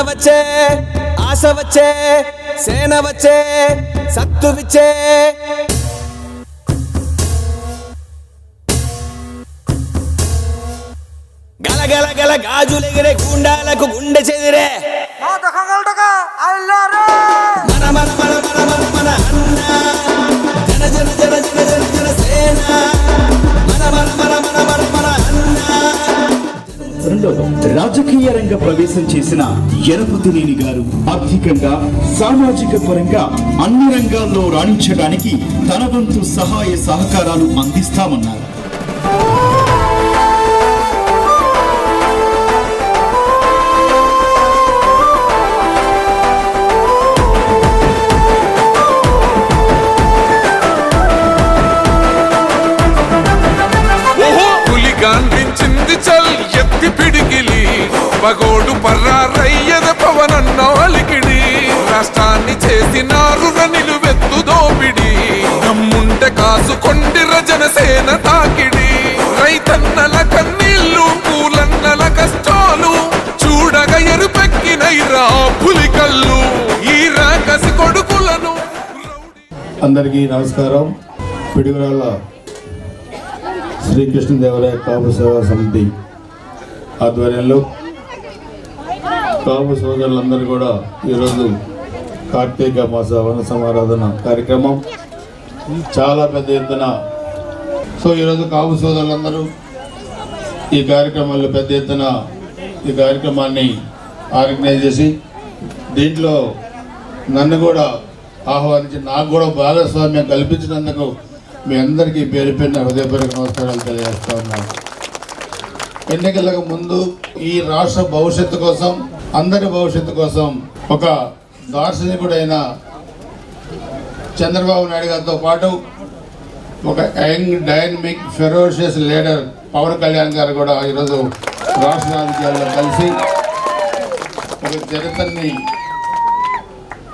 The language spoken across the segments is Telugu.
వచ్చే ఆశ వచ్చే సేన వచ్చే సత్తు విచ్చే గల గల గల గాజులెగిరే గుండాలకు గుండె చెదిరే మన మన మన మన మన మన అన్న జన జన జన జన జన జన సేన మన మన మన మన మన మన అన్న రాజకీయ రంగ ప్రవేశం చేసిన యనపతినేని గారు ఆర్థికంగా సామాజిక పరంగా అన్ని రంగాల్లో రాణించడానికి తన వంతు సహాయ సహకారాలు అందిస్తామన్నారు. ఎత్తి పిడికిలి పగోడు పర్రారయ్యద పవనన్నాలికిడి రాష్ట్రాన్ని చేసినారు నిలువెత్తు దోపిడి నమ్ముంటే కాసు కొండిర జనసేన తాకిడి రైతన్నల కన్నీళ్లు అందరికీ నమస్కారం. పిడుగురాళ్ళ శ్రీకృష్ణదేవరాయ కాపు సేవా సమితి ఆధ్వర్యంలో కాపు సోదరులందరూ కూడా ఈరోజు కార్తీక మాస వన సమారాధన కార్యక్రమం చాలా పెద్ద ఎత్తున. సో ఈరోజు కాపు సోదరులందరూ ఈ కార్యక్రమాల్లో పెద్ద ఎత్తున ఈ కార్యక్రమాన్ని ఆర్గనైజ్ చేసి దీంట్లో నన్ను కూడా ఆహ్వానించి నాకు కూడా భాగస్వామ్యం కల్పించినందుకు మీ అందరికీ పేరు పేరున హృదయపూర్వక నమస్కారాలు తెలియజేస్తా ఉన్నాను. ఎన్నికలకు ముందు ఈ రాష్ట్ర భవిష్యత్తు కోసం, అందరి భవిష్యత్తు కోసం ఒక దార్శనికుడైన చంద్రబాబు నాయుడు గారితో పాటు ఒక young dynamic ferocious leader Pawan Kalyan గారు కూడా ఈరోజు రాష్ట్ర రాజకీయాల్లో కలిసి ఒక చరిత్రని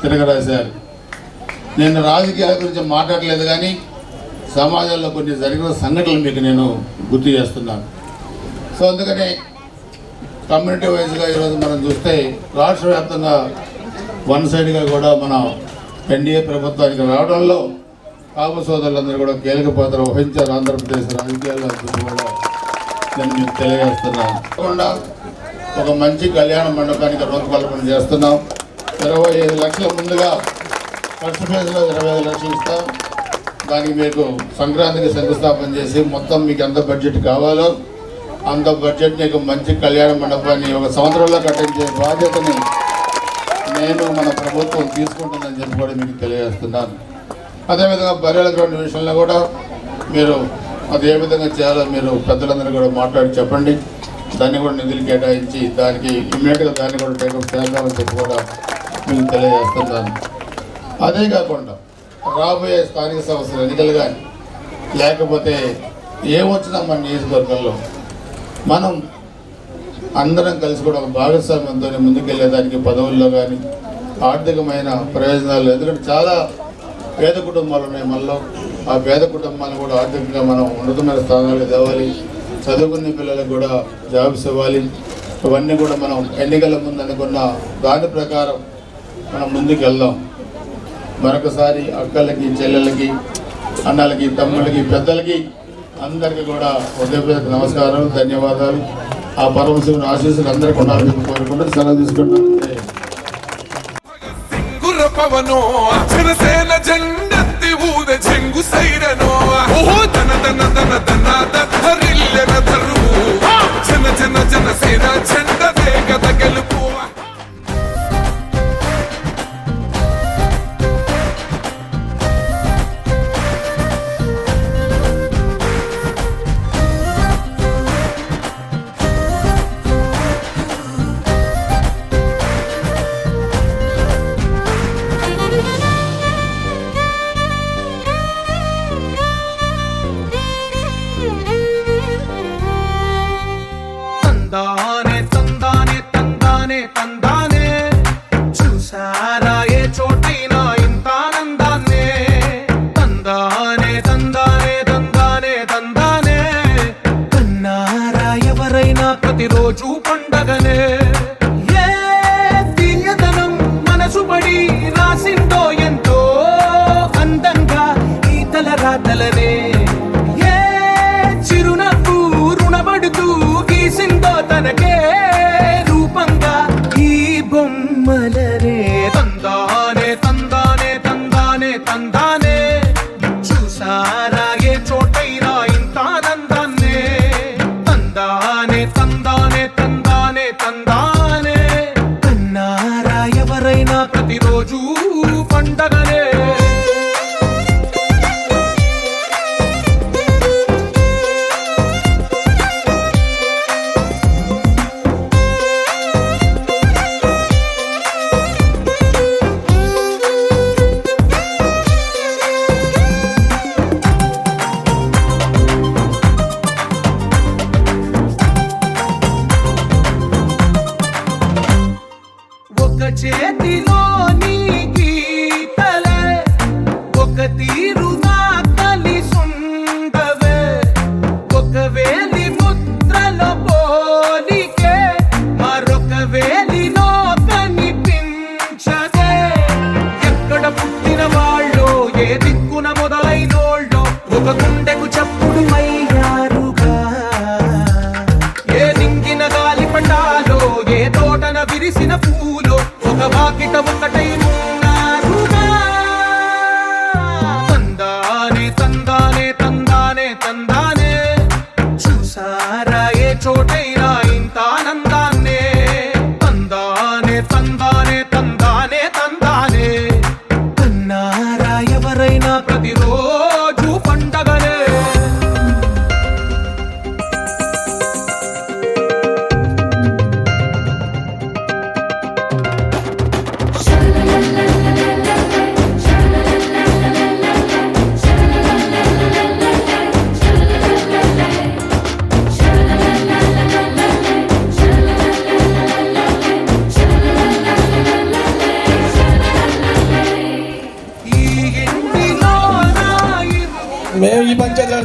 తిరగరాశారు. నేను రాజకీయాల గురించి మాట్లాడలేదు, కానీ సమాజంలో కొన్ని జరిగిన సంఘటనలు మీకు నేను గుర్తు చేస్తున్నాను. సో అందుకని కమ్యూనిటీ వైజ్గా ఈరోజు మనం చూస్తే రాష్ట్ర వ్యాప్తంగా వన్ సైడ్గా కూడా మన ఎన్డీఏ ప్రభుత్వానికి రావడంలో కాపు సోదరులందరూ కూడా కీలక పాత్ర వహించారు. ఆంధ్రప్రదేశ్ రాజకీయాల్లో కూడా నేను మీకు తెలియజేస్తున్నాను. కాకుండా ఒక మంచి కళ్యాణ మండపానికి రూపకల్పన చేస్తున్నాం. 25 లక్షల ముందుగా ఫస్ట్ ఫేజ్లో 25 లక్షలు ఇస్తాం. దానికి మీకు సంక్రాంతికి శంకుస్థాపన చేసి మొత్తం మీకు ఎంత బడ్జెట్ కావాలో అంత బడ్జెట్ని ఒక మంచి కళ్యాణ మండపాన్ని ఒక సంవత్సరంలో కట్టించే బాధ్యతని నేను మన ప్రభుత్వం తీసుకుంటుందని చెప్పి కూడా మీకు తెలియజేస్తున్నాను. అదేవిధంగా బర్రెల గ్రౌండ్ విషయంలో కూడా మీరు అది ఏ విధంగా చేయాలో మీరు పెద్దలందరూ కూడా మాట్లాడి చెప్పండి. దాన్ని కూడా నిధులు కేటాయించి దానికి ఇమ్మీడియట్గా దాన్ని కూడా టేకప్ చేద్దామని చెప్పి కూడా మీకు తెలియజేస్తున్నాను. అదే కాకుండా రాబోయే స్థానిక సంస్థల ఎన్నికలు కానీ లేకపోతే ఏమొచ్చినా మన నియోజకవర్గంలో మనం అందరం కలిసి కూడా ఒక భాగస్వామ్యంతో ముందుకెళ్ళేదానికి పదవుల్లో కానీ ఆర్థికమైన ప్రయోజనాలు, ఎందుకంటే చాలా పేద కుటుంబాలు ఉన్నాయి మనలో. ఆ పేద కుటుంబాలను కూడా ఆర్థికంగా మనం ఉన్నతమైన స్థానాలు తేవాలి. చదువుకునే పిల్లలకు కూడా జాబ్స్ ఇవ్వాలి. ఇవన్నీ కూడా మనం ఎన్నికల ముందు అనుకున్న దాని ప్రకారం మనం ముందుకు వెళ్దాం. మరొకసారి అక్కలకి, చెల్లెలకి, అన్నలకి, తమ్ముళ్ళకి, పెద్దలకి అందరికీ కూడా హృదయపూర్వక నమస్కారం, ధన్యవాదాలు. ఆ పరమశివుని ఆశీస్సులు అందరికీ ఉండాలని కోరుకుంటూ సెలవు తీసుకుంటాం. పవనో జనసేన జెండెత్తి ఊద చెంగు సైరనో ఓహో దన దన దన దన దరిల్లెన దరువు జన జన జనసేన జెండ వేగద గెలుపు. తందానే తందానే తందానే తందానే చూసారా ఏ చోటైనా ఇంత ఆనందాన్నే. తందానే తందానే తందానే తందానే కన్నారా ఎవరైనా ప్రతిరోజు పండగనే. ఏ తీయదనం మనసు పడి రాసిందో ఎంతో అందంగా ఈ తలరాతలనే. ఏ చిరునవ్వు రుణపడుతూ గీసిందో తనకే రూపంగా ఈ బొమ్మలనే. తందానే తందానే తందానే తందానే చూసారా ఏ చోటైనా ఇంత ఆనందాన్నే. తందానే తందానే తందానే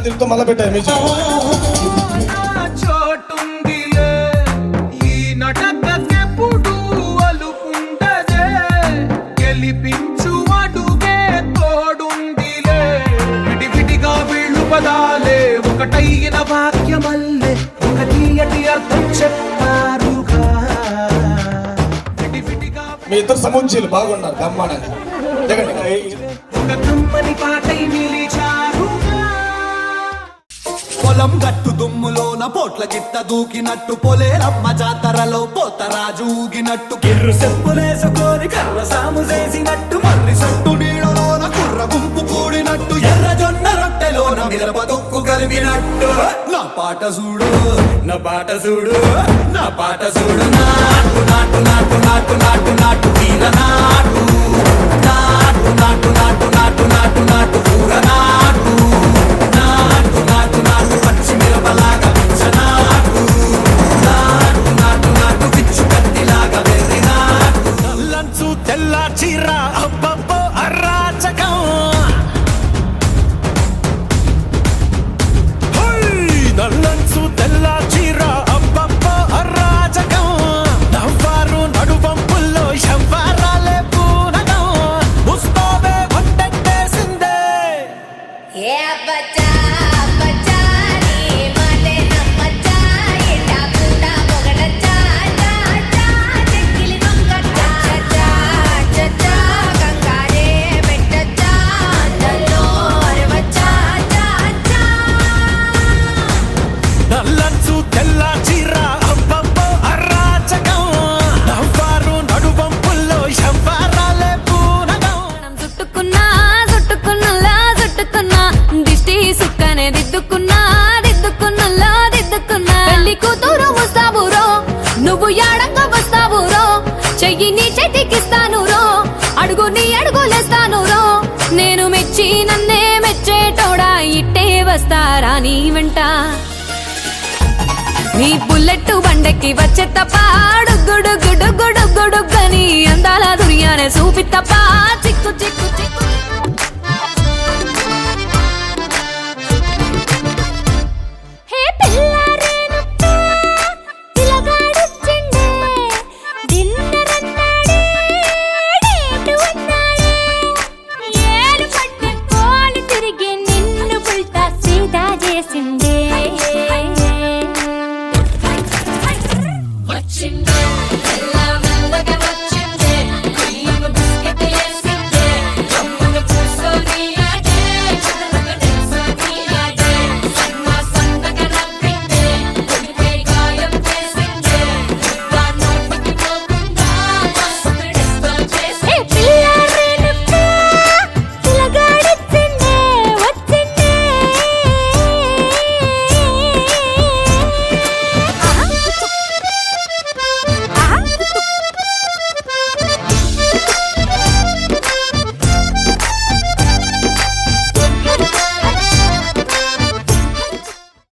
తిరుగుతూ మళ్ళీ పెట్టారు మ్యూజిక్. చోటుందిలే ఈ నటకెప్పుడు అలుకుంటదే గెలిపించు అడుగే తోడుందిలే విడివిడిగా వీళ్ళు పదాలే ఒకటైన వాక్యమల్లే ఒక తీయటి అర్థం చెప్పారుగా విడివిడిగా మీ ఇద్దరు సముచ్చీలు బాగున్నారు బ్రహ్మాండంగా. దిగండి. ఒక కమ్మని పాటై నిలిచారుగా పొలం గట్టు దుమ్ములోన పోట్ల గిట్ట దూకినట్టు పొలేరమ్మ జాతరలో పోతరాజు ఊగినట్టు కిర్రు చెప్పులేసుకొని కర్ర సాము చేసినట్టు మర్రి సట్టు నీడలోన కుర్ర గుంపు కూడినట్టు ఎర్ర జొన్న రొట్టెలోన మిరప దొక్కు కలిపినట్టు నా పాట చూడు నా పాట చూడు నా పాట చూడు నాటు నాటు నాటు నాటు నాటు నాటు వీర నాటు నాటు నాటు నాటు నాటు నాటు నాటు కూర నాటు నాటు నాటు నాటు పచ్చి మిరపలాగా పిచ్చనాటు నాటు నాటు నాటు పిచ్చు కత్తిలాగా వెర్రి నాటు లంచు తెల్ల చీర అబ్బబ్బో అరాచకం నల్లంచు తెల్ల చీర అబ్బబ్బో అరాచకం నవ్వారు నడువంపుల్లో ఎవ్వారాలే పూనగం ముస్తోవే వంటెట్టేసిందే ఏ బచ్చా బచ్చా నీ మాటే నమ్మచ్చా ఇటా పుటా పొగడచ్చా చా చా చెక్కిలి వంగచ్చా చా చా గంగారే పెట్టచ్చా నల్లో అరవచ్చా చా చా నల్లంచు తెల్ల చీర అబ్బబ్బో అరాచకం నవ్వారు నడువంపుల్లో ఎవ్వారాలే పూనగం చుట్టుకున్నా చుట్టుకున్నలా చుట్టుకున్నా దిష్టి సుక్కనే దిద్దుకున్నా దిద్దుకున్నలా దిద్దుకున్నా పెళ్లి కూతురు వస్తావురో నువ్వు యాడంగా వస్తావురో చెయ్యి నీ చేతికిస్తాను రో అడుగు నీ అడుగులేస్తాను రో నేను మెచ్చి నన్నే మెచ్చేటోడా ఇట్టే వస్తారా నీ వెంట నీ బుల్లెట్ బండెక్కి వచ్చే తప్ప గుడుగుడుగుడుగుడుగుడుగని అందాల దుర్యానే చూపి తప్ప చిక్కు చిక్కు చిక్కు హే పిల్లారేనప్ప పిలగాడొచ్చిండే డిన్నర్ అన్నాడే డేటు అన్నాడే ఏలు పట్టే కోలు తిరిగి నిన్ను పుల్టా సీదా చేసిండే వచ్చిండే